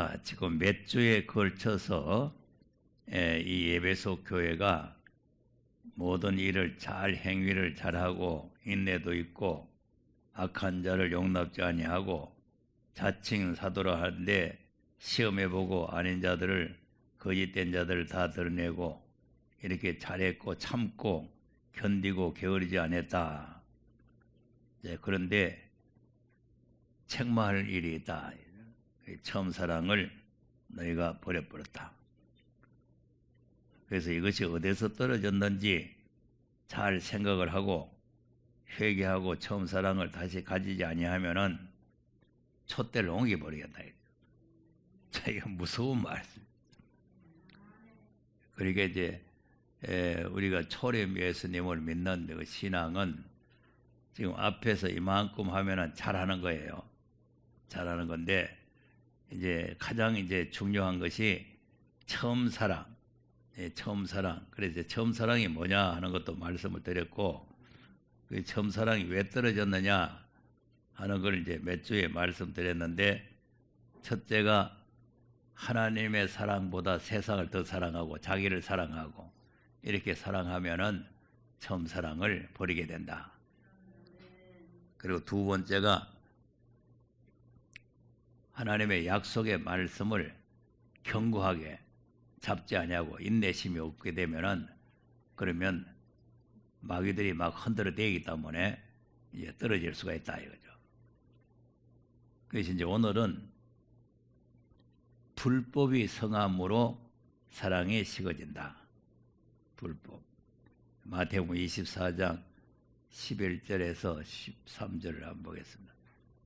자, 지금 몇 주에 걸쳐서 이 에베소 교회가 모든 일을 잘 행위를 잘하고 인내도 있고 악한 자를 용납지 아니하고 자칭 사도라 하는데 시험해보고 아닌 자들을 거짓된 자들을 다 드러내고 이렇게 잘했고 참고 견디고 게으르지 않았다. 그런데 책망할 일이 있다. 처음 사랑을 너희가 버려버렸다. 그래서 이것이 어디서 떨어졌는지 잘 생각을 하고 회개하고 처음 사랑을 다시 가지지 아니하면은 촛대를 옮겨버리겠다. 자, 이거 무서운 말씀. 그러니까 이제 우리가 초림 예수님을 믿는 그 신앙은 지금 앞에서 이만큼 하면은 잘하는 거예요. 잘하는 건데 이제 가장 이제 중요한 것이 처음 사랑. 처음 사랑. 그래서 처음 사랑이 뭐냐 하는 것도 말씀을 드렸고, 그 처음 사랑이 왜 떨어졌느냐 하는 걸 이제 몇 주에 말씀드렸는데, 첫째가 하나님의 사랑보다 세상을 더 사랑하고 자기를 사랑하고 이렇게 사랑하면은 처음 사랑을 버리게 된다. 그리고 두 번째가 하나님의 약속의 말씀을 견고하게 잡지 아니하고 인내심이 없게 되면은 그러면 마귀들이 막 흔들어 대기 때문에 이제 떨어질 수가 있다 이거죠. 그래서 이제 오늘은 불법이 성함으로 사랑이 식어진다. 불법. 마태복음 24장 11절에서 13절을 한번 보겠습니다.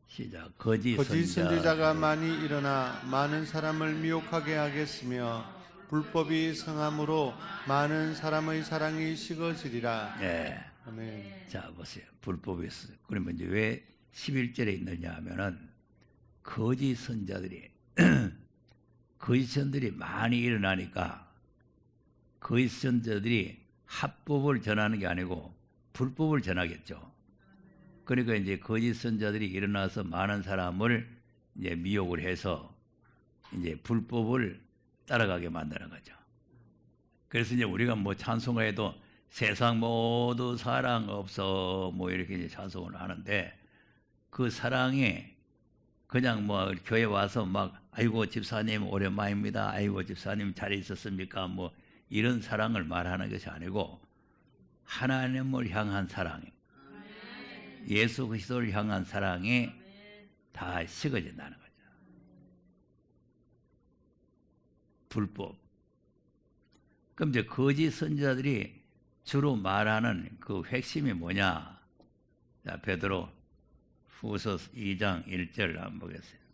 시작. 거짓 선지자가 많이 일어나 많은 사람을 미혹하게 하겠으며 불법이 성함으로 많은 사람의 사랑이 식어지리라. 네. 아멘. 자, 보세요. 불법이 있어요. 그러면 이제 왜 11절에 있느냐 하면은 거짓 선자들이 거짓 선들이 많이 일어나니까 거짓 선자들이 합법을 전하는 게 아니고 불법을 전하겠죠. 그러니까 이제 거짓 선자들이 일어나서 많은 사람을 이제 미혹을 해서 이제 불법을 따라가게 만드는 거죠. 그래서 이제 우리가 뭐 찬송가에도 세상 모두 사랑 없어 뭐 이렇게 이제 찬송을 하는데 그 사랑이 그냥 뭐 교회 와서 막 아이고 집사님 오랜만입니다. 아이고 집사님 잘 있었습니까? 뭐 이런 사랑을 말하는 것이 아니고 하나님을 향한 사랑이 예수 그리스도를 향한 사랑이 다 식어진다는 거죠. 불법. 그럼 이제 거짓 선지자들이 주로 말하는 그 핵심이 뭐냐? 자, 베드로 후서 2장 1절 한번 보겠습니다.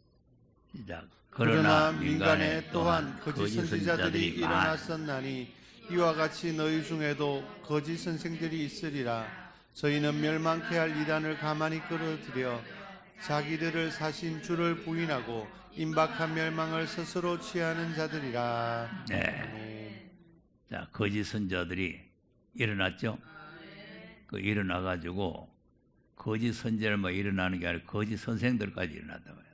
시작. 그러나 민간에 또한 거짓 선지자들이 일어났었나니 이와 같이 너희 중에도 거짓 선생들이 있으리라. 저희는 멸망케 할 이단을 가만히 끌어들여 자기들을 사신 주를 부인하고 임박한 멸망을 스스로 취하는 자들이라. 네. 자, 거짓 선자들이 일어났죠. 그 일어나가지고 거짓 선자를 뭐 일어나는 게 아니라 거짓 선생들까지 일어났다고 해요.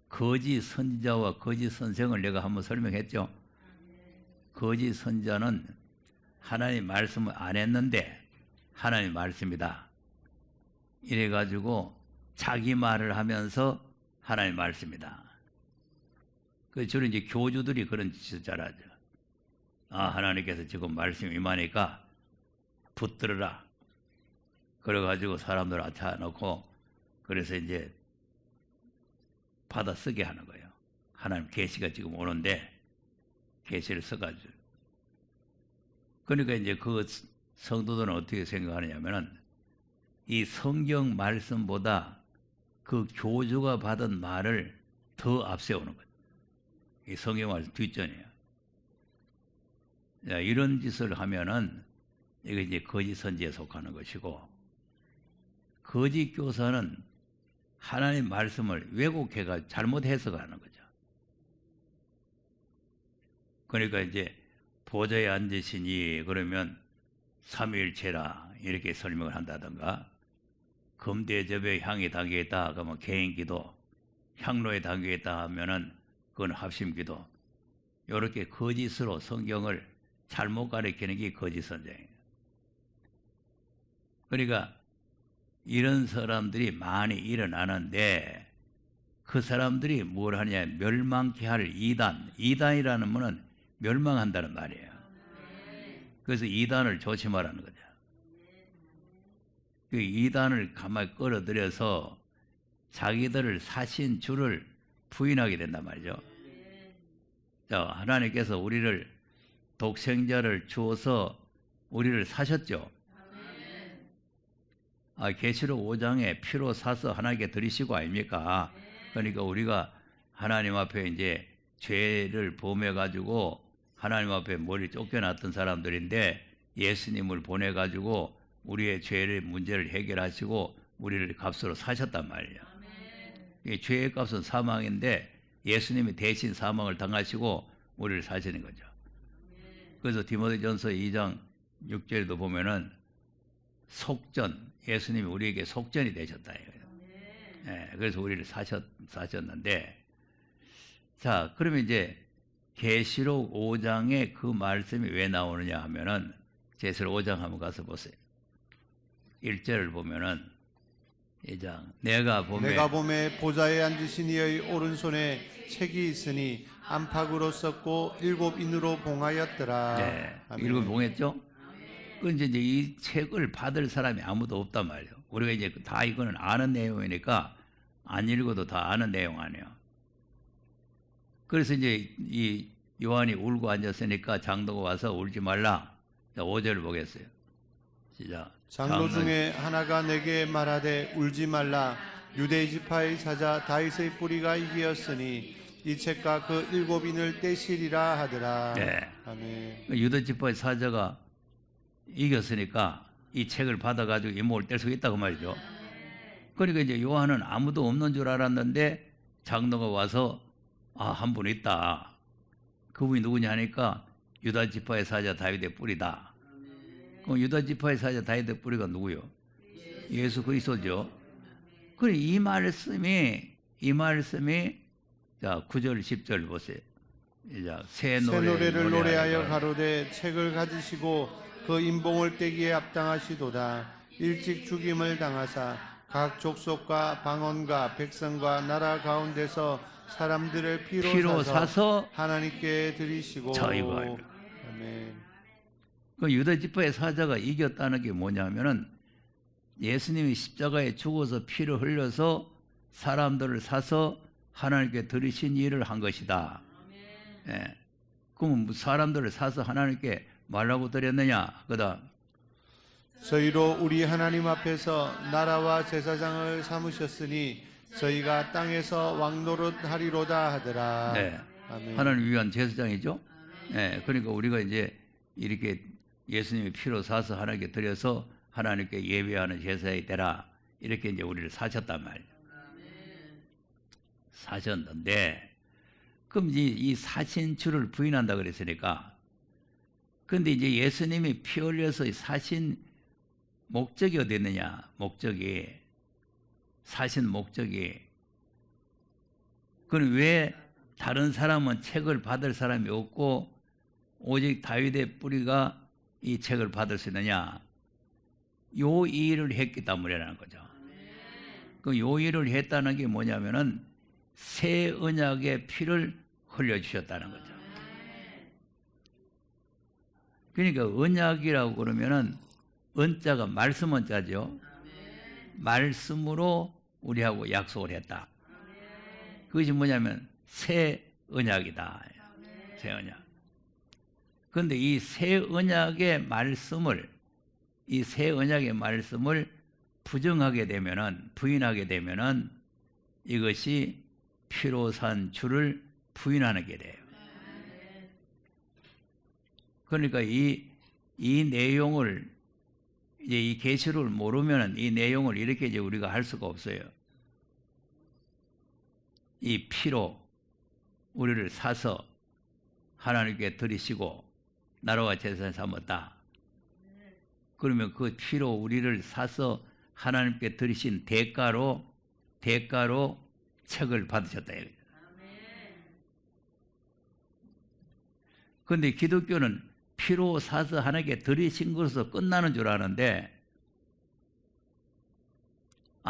거짓 선지자와 거짓 선생을 내가 한번 설명했죠. 거짓 선자는 하나님 말씀을 안 했는데 하나님 말씀이다. 이래가지고 자기 말을 하면서 하나님 말씀이다. 그 주로 이제 교주들이 그런 짓을 잘하죠. 아, 하나님께서 지금 말씀이 임하니까 붙들어라. 그래가지고 사람들 앉혀놓고 그래서 이제 받아 쓰게 하는 거예요. 하나님 계시가 지금 오는데 계시를 써가지고. 그러니까 이제 그 성도들은 어떻게 생각하느냐면은 이 성경 말씀보다 그 교주가 받은 말을 더 앞세우는 거예요. 이 성경 말씀 뒷전이에요. 자, 이런 짓을 하면은 이게 이제 거짓 선지에 속하는 것이고, 거짓 교사는 하나님 말씀을 왜곡해가 잘못 해석하는 거죠. 그러니까 이제 보좌에 앉으시니 그러면 삼위일체라 이렇게 설명을 한다든가, 금대접에 향에 담기겠다 그러면 개인기도, 향로에 담기겠다 하면은 그건 합심기도. 이렇게 거짓으로 성경을 잘못 가르치는 게 거짓 선생이에요. 그러니까 이런 사람들이 많이 일어나는데 그 사람들이 뭘 하냐, 멸망케 할 이단. 이단이라는 거는 멸망한다는 말이에요. 그래서 이단을 조심하라는 거죠. 그 이단을 가만히 끌어들여서 자기들을 사신 주를 부인하게 된단 말이죠. 자, 하나님께서 우리를 독생자를 주어서 우리를 사셨죠. 계시록 5장에 피로 사서 하나님께 드리시고 아닙니까? 그러니까 우리가 하나님 앞에 이제 죄를 범해 가지고 하나님 앞에 머리 쫓겨났던 사람들인데 예수님을 보내 가지고 우리의 죄의 문제를 해결하시고 우리를 값으로 사셨단 말이에요. 이 죄의 값은 사망인데 예수님이 대신 사망을 당하시고 우리를 사시는 거죠. 그래서 디모데전서 2장 6절도 보면은 속전, 예수님이 우리에게 속전이 되셨다. 예, 그래서 우리를 사셨는데, 자, 그러면 이제 계시록 5장에 그 말씀이 왜 나오느냐 하면은 계시록 5장 한번 가서 보세요. 1절을 보면은 2장 내가 봄에 보좌에 앉으신 이의 오른손에 책이 있으니 안팎으로 썼고 7인으로 봉하였더라. 네, 아멘. 7 봉했죠? 근데 이제 이 책을 받을 사람이 아무도 없단 말이에요. 우리가 이제 다 이거는 아는 내용이니까 안 읽어도 다 아는 내용 아니에요. 그래서 이제 이 요한이 울고 앉았으니까 장로가 와서 울지 말라. 자, 5절을 보겠어요. 시작. 장로 중에 하나가 내게 말하되 울지 말라. 유대 지파의 사자 다윗의 뿌리가 이기었으니 이 책과 그 7인을 떼시리라 하더라. 네. 아멘. 유대 지파의 사자가 이겼으니까 이 책을 받아가지고 이목을 뗄 수 있다고 말이죠. 그러니까 이제 요한은 아무도 없는 줄 알았는데 장로가 와서 한 분 있다. 그분이 누구냐 하니까 유다 지파의 사자 다윗의 뿌리다. 그럼 유다 지파의 사자 다윗의 뿌리가 누구요? 예수 그리스도죠. 그래 이 말씀이 자 9절 10절 보세요. 자, 새 노래를 노래하여 가로되 책을 가지시고 그 인봉을 떼기에 합당하시도다. 일찍 죽임을 당하사 각 족속과 방언과 백성과 나라 가운데서 사람들을 피로 사서 하나님께 드리시고. 자, 이거 아멘. 그 유다 지파의 사자가 이겼다는 게 뭐냐면은 예수님이 십자가에 죽어서 피를 흘려서 사람들을 사서 하나님께 드리신 일을 한 것이다. 예. 그럼 사람들을 사서 하나님께 말라고 드렸느냐? 그다음 저희로 우리 하나님 앞에서 나라와 제사장을 삼으셨으니 저희가 땅에서 왕노릇 하리로다 하더라. 네. 아멘. 하나님 위한 제사장이죠. 네. 그러니까 우리가 이제 이렇게 예수님이 피로 사서 하나님께 드려서 하나님께 예배하는 제사장이 되라. 이렇게 이제 우리를 사셨단 말이에요. 사셨는데 그럼 이 사신 주를 부인한다 그랬으니까 근데 이제 예수님이 피 흘려서 사신 목적이 어디 있느냐? 사신 목적이. 그럼 왜 다른 사람은 책을 받을 사람이 없고 오직 다윗의 뿌리가 이 책을 받을 수 있느냐? 요 일을 했기 때문이라는 거죠. 그 요 일을 했다는 게 뭐냐면은 새 언약의 피를 흘려주셨다는 거죠. 그러니까 언약이라고 그러면은 언자가 말씀 언자죠. 말씀으로 우리하고 약속을 했다. 그것이 뭐냐면 새 언약이다. 새 언약. 그런데 이 새 언약의 말씀을 부정하게 되면은 부인하게 되면은 이것이 피로 산 주를 부인하는 게 돼요. 그러니까 이 내용을 이제 이 계시를 모르면 이 내용을 이렇게 이제 우리가 할 수가 없어요. 이 피로 우리를 사서 하나님께 드리시고 나라와 제사장을 삼았다. 그러면 그 피로 우리를 사서 하나님께 들이신 대가로 책을 받으셨다. 그런데 기독교는 피로 사서 하나님께 들이신 것으로 끝나는 줄 아는데,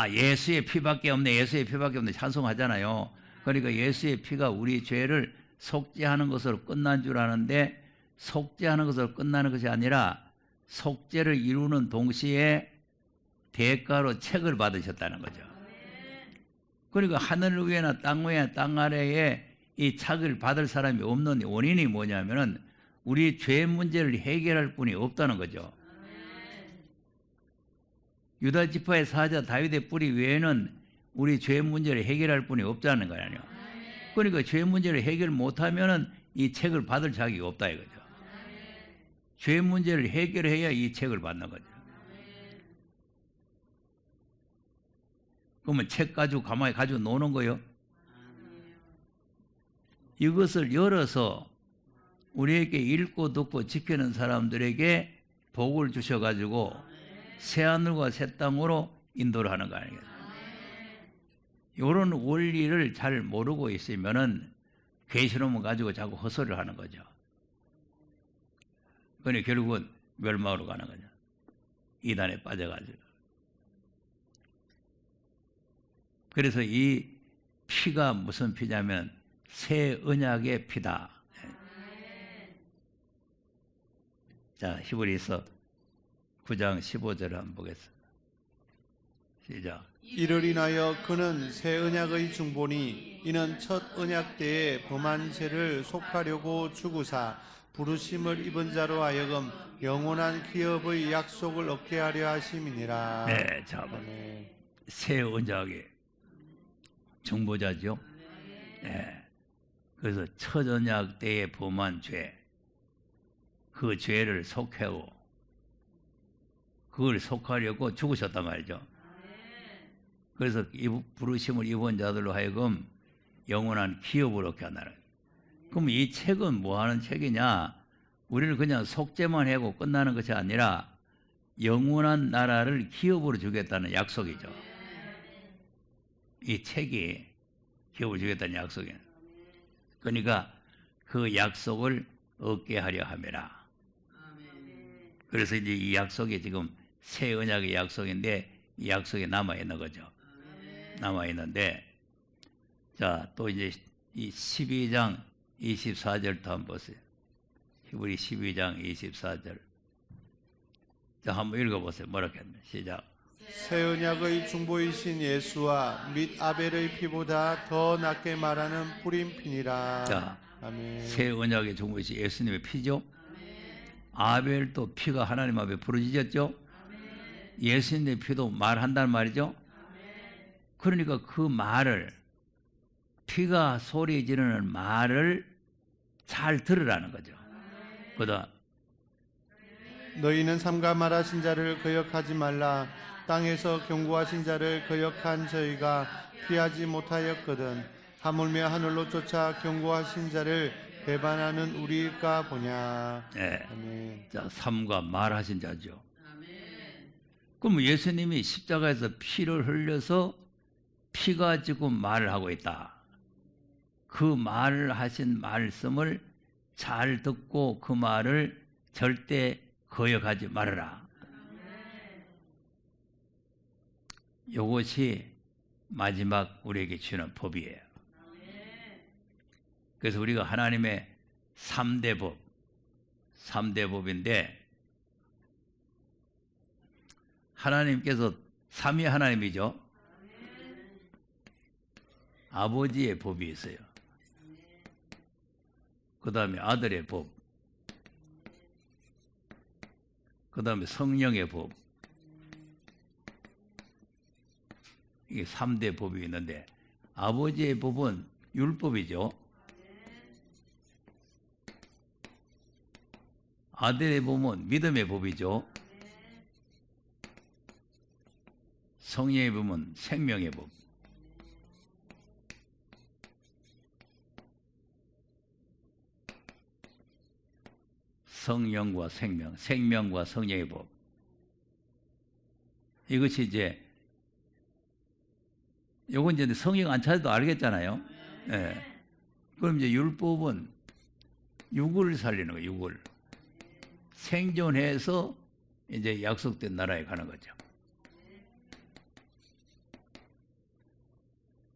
예수의 피밖에 없네, 예수의 피밖에 없네 찬송하잖아요. 그러니까 예수의 피가 우리 죄를 속죄하는 것으로 끝난 줄 아는데, 속죄하는 것으로 끝나는 것이 아니라 속죄를 이루는 동시에 대가로 책을 받으셨다는 거죠. 그러니까 하늘 위에나 땅 위에 땅 아래에 이 책을 받을 사람이 없는 원인이 뭐냐면은 우리 죄 문제를 해결할 분이 없다는 거죠. 유다 지파의 사자 다윗의 뿌리 외에는 우리 죄 문제를 해결할 분이 없다는 거 아니에요. 그러니까 죄 문제를 해결 못하면은 이 책을 받을 자격이 없다 이거죠. 죄 문제를 해결해야 이 책을 받는 거죠. 그러면 책 가지고 가만히 가지고 노는 거요? 이것을 열어서 우리에게 읽고 듣고 지키는 사람들에게 복을 주셔가지고 새하늘과 새 땅으로 인도를 하는 거 아니겠어요? 이런 원리를 잘 모르고 있으면은 계시록만 가지고 자꾸 헛소리를 하는 거죠. 그러니 결국은 멸망으로 가는 거죠. 이단에 빠져가지고. 그래서 이 피가 무슨 피냐면 새 언약의 피다. 자, 히브리서 9장 15절을 한번 보겠습니다. 시작. 이를 인하여 그는 새 언약의 중보니 이는 첫 언약 때에 범한 죄를 속하려고 죽으사 부르심을 입은 자로 하여금 영원한 기업의 약속을 얻게 하려 하심이니라. 네, 자, 새 언약의 중보자죠. 네. 그래서 첫 언약 때에 범한 죄, 그 죄를 속하고 그걸 속하려고 죽으셨단 말이죠. 그래서 부르심을 입은 자들로 하여금 영원한 기업을 얻게 한다는 거예요. 그럼 이 책은 뭐 하는 책이냐? 우리를 그냥 속죄만 하고 끝나는 것이 아니라 영원한 나라를 기업으로 주겠다는 약속이죠. 이 책이 기업을 주겠다는 약속이에요. 그러니까 그 약속을 얻게 하려 함이라. 그래서 이제 이 약속이 지금 새 언약의 약속인데 이 약속이 남아있는 거죠. 남아있는데, 자, 또 이제 이 12장 24절도 한번 보세요. 히브리 12장 24절. 자, 한번 읽어보세요. 뭐라고 했나? 시작. 새 언약의 중보이신 예수와 및 아벨의 피보다 더 낫게 말하는 뿌린 피니라. 자, 아멘. 새 언약의 중보이신 예수님의 피죠. 아벨도 피가 하나님 앞에 부르짖었죠. 예수님의 피도 말한다는 말이죠. 그러니까 그 말을, 피가 소리 지르는 말을 잘 들으라는 거죠. 그다음 너희는 삼가 말하신 자를 거역하지 말라. 땅에서 경고하신 자를 거역한 저희가 피하지 못하였거든. 하물며 하늘로 쫓아 경고하신 자를 배반하는 우리일까 보냐. 네. 아멘. 자, 삼가 말하신 자죠. 그럼 예수님이 십자가에서 피를 흘려서 피가 지금 말을 하고 있다. 그 말을 하신 말씀을 잘 듣고 그 말을 절대 거역하지 말아라. 이것이 마지막 우리에게 주는 법이에요. 그래서 우리가 하나님의 3대 법, 3대 법인데, 하나님께서 삼위 하나님이죠. 아버지의 법이 있어요. 그 다음에 아들의 법, 그 다음에 성령의 법. 이게 3대 법이 있는데, 아버지의 법은 율법이죠. 아들의 법은 믿음의 법이죠. 성령의 법은 생명의 법. 성령과 생명, 생명과 성령의 법. 이것이 이제 요건 이제 성경 안 찾아도 알겠잖아요. 예. 그럼 이제 율법은 육을 살리는 거예요. 육을 생존해서 이제 약속된 나라에 가는 거죠.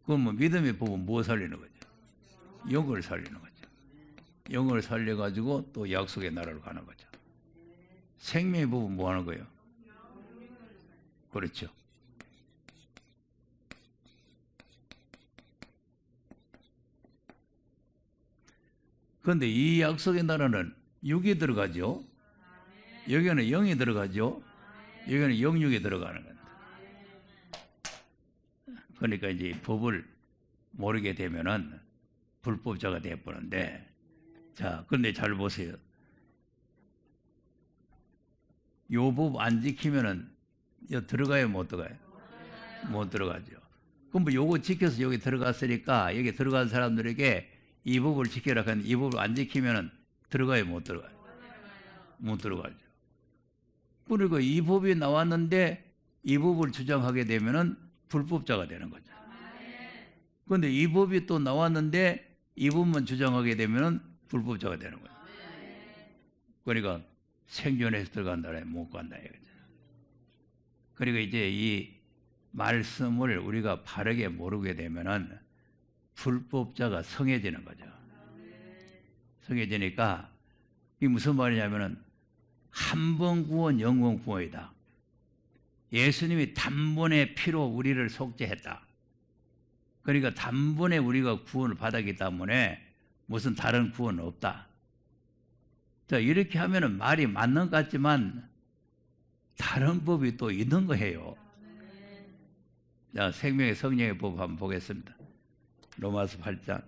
그럼 뭐 믿음의 법은 뭐 살리는 거죠? 영을 살리는 거죠. 영을 살려가지고 또 약속의 나라로 가는 거죠. 생명의 법은 뭐 하는 거예요? 그렇죠. 그런데 이 약속의 나라는 육이 들어가죠. 여기는 영이 들어가죠. 여기는 영육이 들어가는 겁니다. 그러니까 이제 법을 모르게 되면은 불법자가 되어버는데, 자, 그런데 잘 보세요. 요 법 안 지키면은 들어가요, 못 들어가요? 못 들어가죠. 그럼 뭐 요거 지켜서 여기 들어갔으니까 여기 들어간 사람들에게 이 법을 지켜라 하는데 이 법을 안 지키면은 들어가요, 못 들어가요? 못 들어가죠. 그리고 이 법이 나왔는데 이 법을 주장하게 되면은 불법자가 되는 거죠. 그런데 이 법이 또 나왔는데 이 법만 주장하게 되면은 불법자가 되는 거죠. 그러니까 생존해서 들어간다라 못 간다 이거죠. 그리고 이제 이 말씀을 우리가 바르게 모르게 되면은 불법자가 성해지는 거죠. 성해지니까 이게 무슨 말이냐면은 한 번 구원 영원 구원이다. 예수님이 단번에 피로 우리를 속죄했다. 그러니까 단번에 우리가 구원을 받았기 때문에 무슨 다른 구원은 없다. 자, 이렇게 하면은 말이 맞는 것 같지만 다른 법이 또 있는 거예요. 자, 생명의 성령의 법 한번 보겠습니다. 로마서 8장.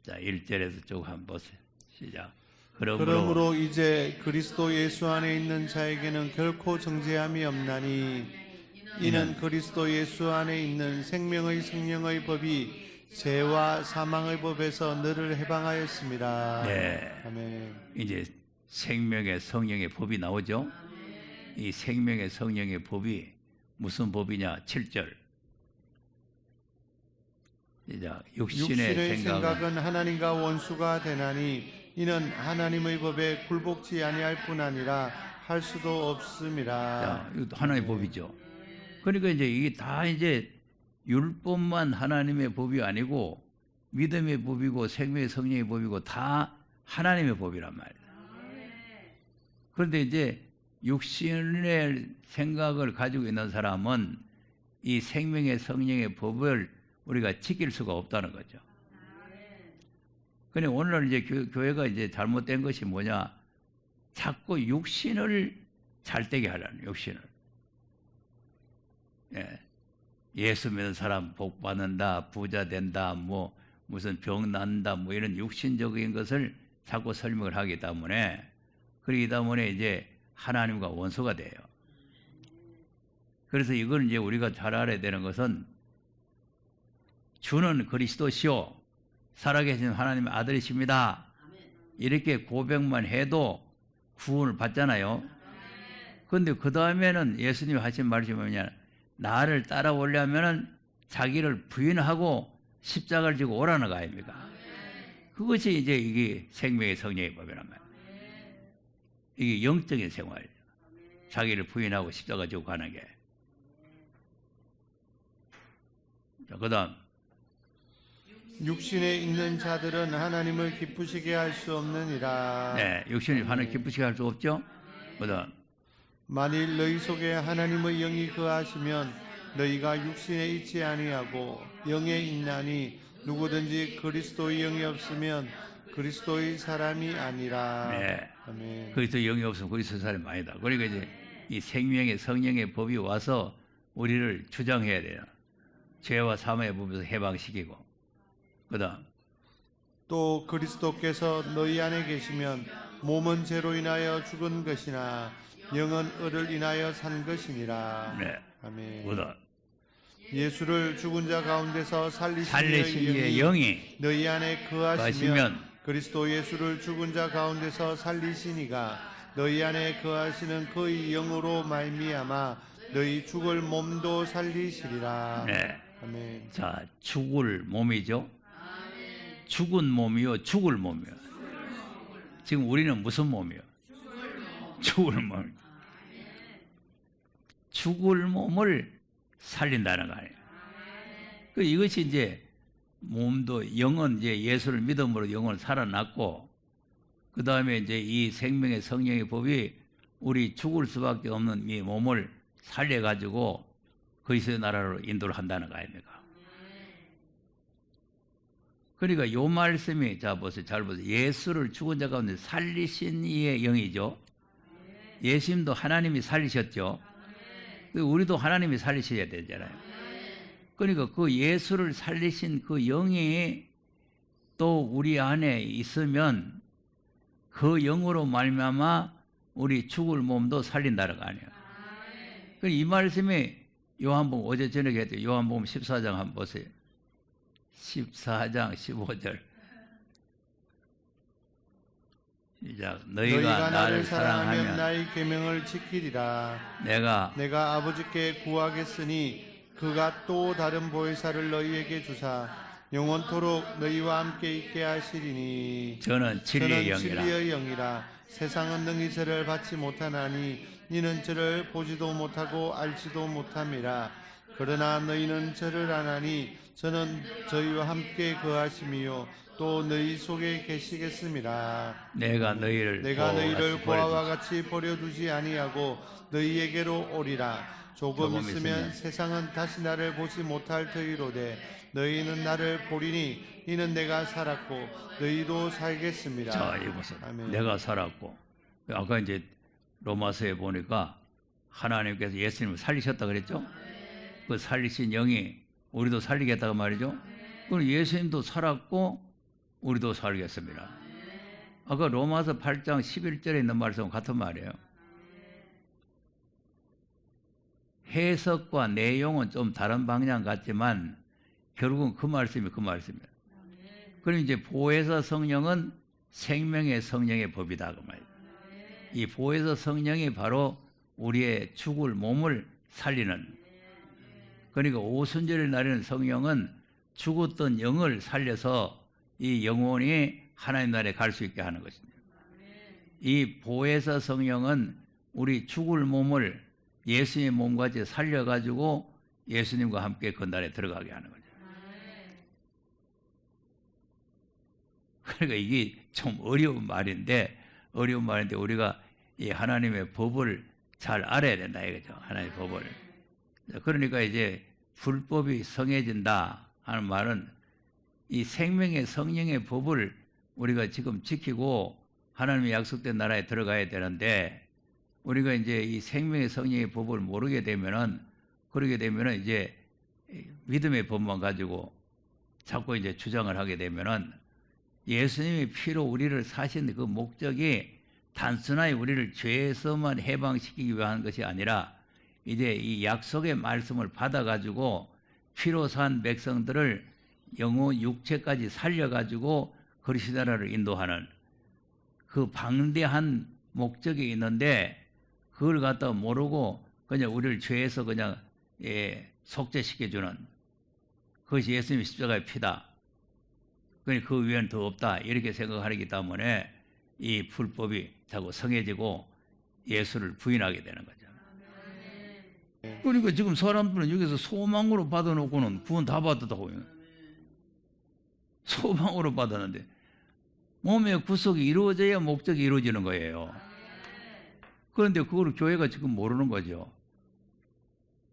자, 1절에서 쭉 한번 보세요. 시작. 그러므로 이제 그리스도 예수 안에 있는 자에게는 결코 정죄함이 없나니 이는 그리스도 예수 안에 있는 생명의 성령의 법이 죄와 사망의 법에서 너를 해방하였습니다. 네. 아멘. 이제 생명의 성령의 법이 나오죠. 이 생명의 성령의 법이 무슨 법이냐? 7절. 이제 육신의 생각은 하나님과 원수가 되나니 이는 하나님의 법에 굴복지 아니할 뿐 아니라 할 수도 없음이라. 자, 이것도 하나님의 법이죠. 그러니까 이제 이게 다 이제 율법만 하나님의 법이 아니고 믿음의 법이고 생명의 성령의 법이고 다 하나님의 법이란 말이에요. 그런데 이제 육신의 생각을 가지고 있는 사람은 이 생명의 성령의 법을 우리가 지킬 수가 없다는 거죠. 그런데 오늘날 이제 교회가 이제 잘못된 것이 뭐냐? 자꾸 육신을 잘되게 하라는 육신을. 예. 예수 믿는 사람 복 받는다, 부자 된다, 뭐 무슨 병 낫는다, 뭐 이런 육신적인 것을 자꾸 설명을 하기 때문에 그러기 때문에 이제 하나님과 원수가 돼요. 그래서 이건 이제 우리가 잘 알아야 되는 것은 주는 그리스도시요 살아계신 하나님의 아들이십니다. 이렇게 고백만 해도 구원을 받잖아요. 그런데 그 다음에는 예수님이 하신 말씀이 뭐냐? 나를 따라오려면은 자기를 부인하고 십자가를 지고 오라는 거 아닙니까? 그것이 이제 이게 생명의 성령의 법이란 말이에요. 이게 영적인 생활이죠. 자기를 부인하고 십자가 지고 가는 게. 자, 그 다음. 육신에 있는 자들은 하나님을 기쁘시게 할 수 없느니라. 네, 육신이 하나님 기쁘시게 할 수 없죠. 그 다음. 만일 너희 속에 하나님의 영이 거하시면 너희가 육신에 있지 아니하고 영에 있나니 누구든지 그리스도의 영이 없으면 그리스도의 사람이 아니라. 네. 아멘. 그리스도 영이 없으면 그리스도 사람이 아니다. 그러니까 이제 이 생명의 성령의 법이 와서 우리를 주장해야 돼요. 죄와 사망의 법에서 해방시키고. 그다음 또 그리스도께서 너희 안에 계시면 몸은 죄로 인하여 죽은 것이나 영은 의를 인하여 산 것이니라. 네. 아멘. 그다음 예수를 죽은 자 가운데서 살리신 이의 영이 너희 안에 거하시면 거하시면 그리스도 예수를 죽은 자 가운데서 살리시니가 너희 안에 거하시는 그의 영으로 말미암아 너희 죽을 몸도 살리시리라. 네. 아멘. 자, 죽을 몸이죠. 죽은 몸이요, 죽을 몸이요. 지금 우리는 무슨 몸이요? 죽을 몸. 죽을 몸을 살린다는 거 아니에요. 이것이 이제 몸도 영은 이제 예수를 믿음으로 영은 살아났고, 그 다음에 이제 이 생명의 성령의 법이 우리 죽을 수밖에 없는 이 몸을 살려가지고 그리스도의 나라로 인도를 한다는 거 아닙니까? 그러니까 요 말씀이, 자 보세요, 잘 보세요. 예수를 죽은 자 가운데 살리신 이의 영이죠. 예수님도 하나님이 살리셨죠. 우리도 하나님이 살리셔야 되잖아요. 그러니까 그 예수를 살리신 그 영이 또 우리 안에 있으면 그 영으로 말미암아 우리 죽을 몸도 살린다는 거 아니에요. 이 말씀이 요한복음 어제 저녁에 했죠. 요한복음 14장 한번 보세요. 14장 15절. 시작. 너희가 나를 사랑하면 나의 계명을 지키리라. 내가 아버지께 구하겠으니 그가 또 다른 보혜사를 너희에게 주사 영원토록 너희와 함께 있게 하시리니 저는 진리의 영이라. 세상은 능히 저를 받지 못하나니 니는 저를 보지도 못하고 알지도 못함이라. 그러나 너희는 저를 아나니 저는 저희와 함께 거하심이요 또 너희 속에 계시겠습니다. 내가 너희를 고아와 같이 버려두지 아니하고 너희에게로 오리라. 조금 있으면 세상은 다시 나를 보지 못할 터이로되 너희는 나를 보리니 이는 내가 살았고 너희도 살겠습니다. 자, 이보세요. 아멘. 내가 살았고, 아까 이제 로마서에 보니까 하나님께서 예수님을 살리셨다 그랬죠? 그 살리신 영이 우리도 살리겠다고 말이죠. 그럼 예수님도 살았고 우리도 살겠습니다. 아까 로마서 8장 11절에 있는 말씀은 같은 말이에요. 해석과 내용은 좀 다른 방향 같지만 결국은 그 말씀이 그 말씀이에요. 그럼 이제 보혜사 성령은 생명의 성령의 법이다 그 말이에요. 이 보혜사 성령이 바로 우리의 죽을 몸을 살리는, 그러니까 오순절을 나리는 성령은 죽었던 영을 살려서 이 영혼이 하나님 나라에 갈 수 있게 하는 것입니다. 이 보혜사 성령은 우리 죽을 몸을 예수님의 몸같이 살려가지고 예수님과 함께 건달에 들어가게 하는 거죠. 그러니까 이게 좀 어려운 말인데 우리가 이 하나님의 법을 잘 알아야 된다 이거죠. 하나님의 법을. 그러니까 이제 불법이 성해진다 하는 말은 이 생명의 성령의 법을 우리가 지금 지키고 하나님의 약속된 나라에 들어가야 되는데, 우리가 이제 이 생명의 성령의 법을 모르게 되면은, 그러게 되면은 이제 믿음의 법만 가지고 자꾸 이제 주장을 하게 되면은 예수님의 피로 우리를 사신 그 목적이 단순하게 우리를 죄에서만 해방시키기 위한 것이 아니라 이제 이 약속의 말씀을 받아가지고 피로 산 백성들을 영혼 육체까지 살려가지고 그리스도 나라를 인도하는 그 방대한 목적이 있는데, 그걸 갖다 모르고 그냥 우리를 죄에서 그냥 속죄시켜주는 그것이 예수님의 십자가의 피다. 그러니까 그 위에는 더 없다 이렇게 생각하기 때문에 이 불법이 자꾸 성해지고 예수를 부인하게 되는 거죠. 그러니까 지금 사람들은 여기서 소망으로 받아놓고는 구원 다 받았다고 해요. 소망으로 받았는데 몸의 구속이 이루어져야 목적이 이루어지는 거예요. 그런데 그걸 교회가 지금 모르는 거죠.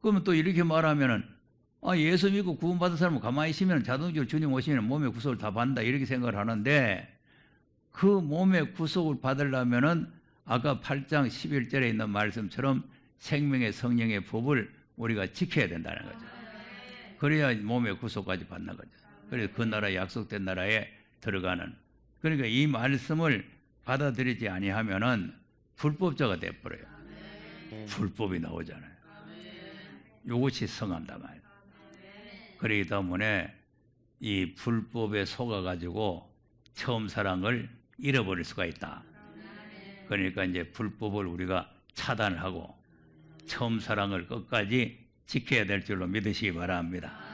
그러면 또 이렇게 말하면은 예수 믿고 구원받은 사람은 가만히 있으면 자동적으로 주님 오시면 몸의 구속을 다 받는다 이렇게 생각을 하는데, 그 몸의 구속을 받으려면은 아까 8장 11절에 있는 말씀처럼 생명의 성령의 법을 우리가 지켜야 된다는 거죠. 그래야 몸의 구속까지 받는 거죠. 그래서 그 나라에 약속된 나라에 들어가는, 그러니까 이 말씀을 받아들이지 아니하면은 불법자가 돼버려요. 불법이 나오잖아요. 이것이 성한다 말이에요. 그렇기 때문에 이 불법에 속아가지고 처음 사랑을 잃어버릴 수가 있다. 그러니까 이제 불법을 우리가 차단을 하고 처음 사랑을 끝까지 지켜야 될 줄로 믿으시기 바랍니다.